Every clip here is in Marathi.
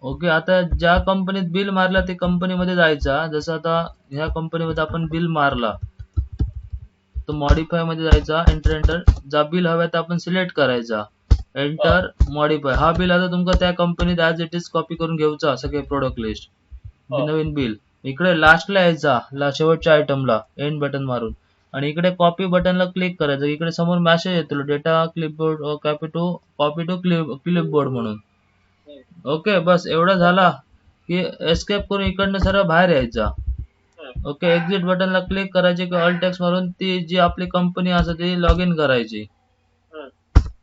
ओके, आता ज्या कंपनीत बिल मारला ते कंपनीमध्ये जायचा. जसं आता ह्या कंपनीमध्ये आपण बिल मारला, तो मॉडिफाय मध्ये जायचा, एंटर जा बिल हव्या तर आपण सिलेक्ट करायचा, एंटर मॉडिफाय. हा बिल आता तुमका त्या कंपनीत ऍज इट इज कॉपी करून घेऊचा सगळे प्रोडक्ट लिस्ट. नवीन बिल इकडे लास्टला यायचा, शेवटच्या आयटमला एंड बटन मारून, आणि इकडे कॉपी बटनला क्लिक करायचं. इकडे समोर मेसेज येतो data clipboard copy to clipboard म्हणून. ओके, बस एवढा झाला की एस्केप करून इकडनं सरळ बाहेर यायचा. ओके, एक्झिट बटनला क्लिक करायचे की ऑल टेक्स्ट मारून ती जी आपली कंपनी असते ती लॉग इन करायची.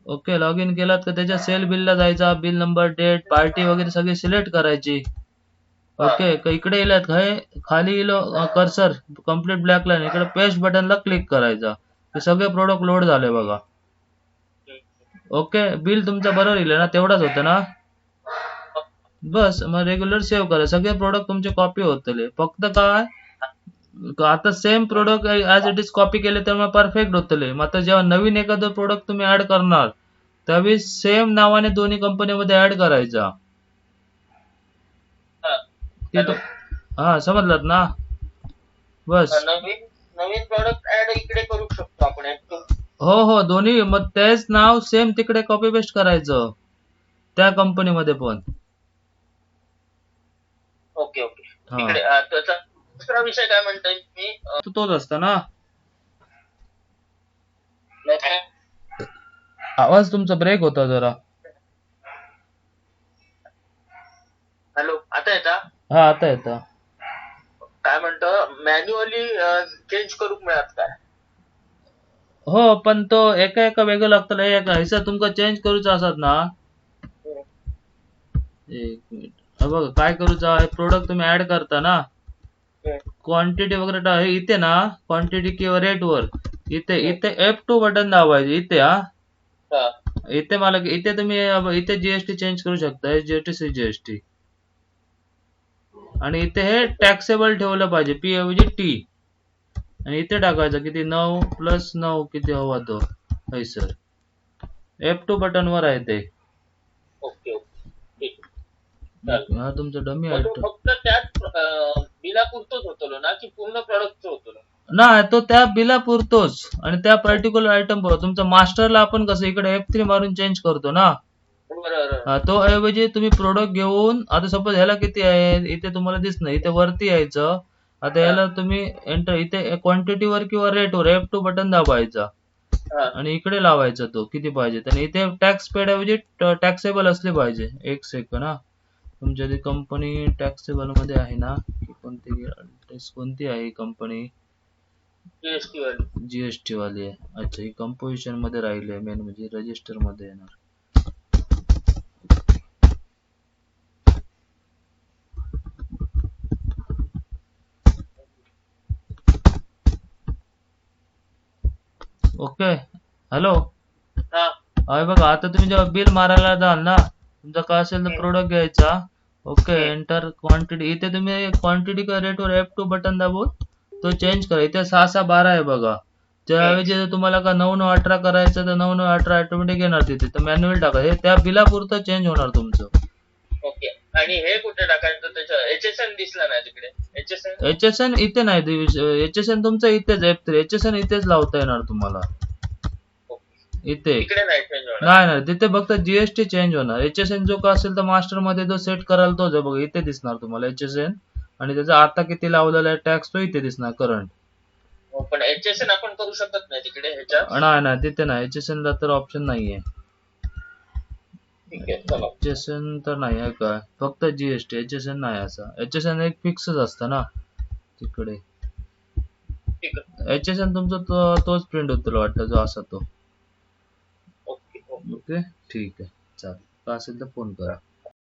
ओके, लॉग इन केलात का त्याच्या सेल बिलला जायचा, बिल नंबर, डेट, पार्टी वगैरे सगळी सिलेक्ट करायची. ओके, इकडे येलात काय खाली इलो कर्सर कम्प्लीट ब्लॅक लाईन, इकडे पेस्ट बटनला क्लिक करायचा. हे सगळे प्रोडक्ट लोड झाले बघा. ओके, बिल तुमचं बरोबर येईल ना, तेवढाच होतं ना. बस मग रेग्युलर सेव्ह करा, सगळे प्रोडक्ट तुमचे कॉपी होतले. फक्त काय आता same product as it is copy केले त्यामुळे परफेक्ट होतले. मग आता जेव्हा नवीन एखादं प्रोडक्ट तुम्ही ऍड करणार त्यावेळी सेम नावाने दोन्ही कंपनीमध्ये ऍड करायचा. हा, समजलात ना. बस नवीन प्रोडक्ट ऍड इकडे करू शकतो आपण. हो हो, दोन्ही मग तेच नाव सेम तिकडे कॉपी पेस्ट करायचं त्या कंपनीमध्ये पण. ओके ओके, तिकडे त्याचा दुसरा विषय काय म्हणताय मी, तोच असता ना. आवाज तुमचा ब्रेक होता जरा. हॅलो, आता येता? हा, आता येता. काय म्हणतो, मॅन्युअली चेंज करूक मिळत काय? हो, पण तो एका एका वेगळं लागतं. हैसा तुमका चेंज करूचा असत ना. एक मिनिट, बघा काय करूचा. प्रोडक्ट तुम्ही ऍड करता ना, क्वांटिटी वगैरे इथे ना, क्वांटिटी किंवा रेट वर इथे इथे F2 बटन दाबायचे इथे. इथे मला इथे तुम्ही इथे जीएसटी चेंज करू शकता, जीएसटी जीएसटी. आणि इथे हे टॅक्सेबल ठेवलं पाहिजे, पी ऐवजी टी. आणि इथे टाकायचं किती, 9 + 9 किती हवा तो. सर F2 बटन वर आहे ते. ओके ओके, हा तुमचं डमी फक्त त्यात बिलापुरतोच होतो ना, की पूर्ण प्रोडक्टचं होतो नाही, तो त्या बिला पुरतोच आणि त्या पर्टिक्युलर आयटम पुरतो. तुमचं मास्टरला आपण कसं इकडे F3 मारून चेंज करतो ना, तो ऐवजी तुम्ही प्रोडक्ट घेऊन, आता सपोज ह्याला किती आहे इथे तुम्हाला दिसणार, इथे वरती यायचं. आता याला तुम्ही एंटर इथे क्वांटिटी वर किंवा रेट वर F2 बटन दाबायचा आणि इकडे लावायचा तो किती पाहिजे. आणि इथे टॅक्स पेड ऐवजी टॅक्सेबल असले पाहिजे. एक सेकंड हा, तुमच्या ती कंपनी टॅक्सेबल मध्ये आहे ना, कोणती आहे कंपनी? जीएसटी वाली आहे. अच्छा, ही कंपोजिशन मध्ये राहिली मेन म्हणजे रजिस्टर मध्ये येणार. Okay, hello. बघा आता तुम्ही जेव्हा बिल मारायला जाल ना, तुमचा काय असेल तर प्रोडक्ट घ्यायचा. Okay, enter quantity. इथे तुम्ही क्वांटिटी का रेट वर F2 बटन दाबून तो चेंज करा. इथे 6-6-12 आहे बघा. त्याऐवजी तुम्हाला का 9-9-18 करायचं तर 9-9-18 ऑटोमॅटिक येणार तिथे. तर मॅन्युअल टाका, हे त्या बिलापुरतं चेंज होणार तुमचं. ओके, आणि हे कुठे टाकायचं, त्याचं HSN दिसला नाही तिकडे. HSN इथे नाही, HSN तुमचं इथेच F3. HSN इथेच लावता येणार तुम्हाला. इथे नाही, तिथे फक्त जीएसटी चेंज होणार. HSN जो का असेल तर मास्टर मध्ये जो सेट कराल तो बघा इथे दिसणार तुम्हाला HSN, आणि त्याचा आता किती लावलेला आहे टॅक्स तो इथे दिसणार करंट. पण HSN आपण करू शकत नाही तिकडे नाही, तिथे नाही. HSN ला तर ऑप्शन नाहीये. HSN तर नाही आहे काय, फक्त जीएसटी. HSN नाही असा. HSN एक फिक्सच असतं ना तिकडे. HSN तुमचा तोच प्रिंट होतो वाटतं जो असा तो. ओके, ठीक आहे, चालेल. काय असेल तर फोन करा.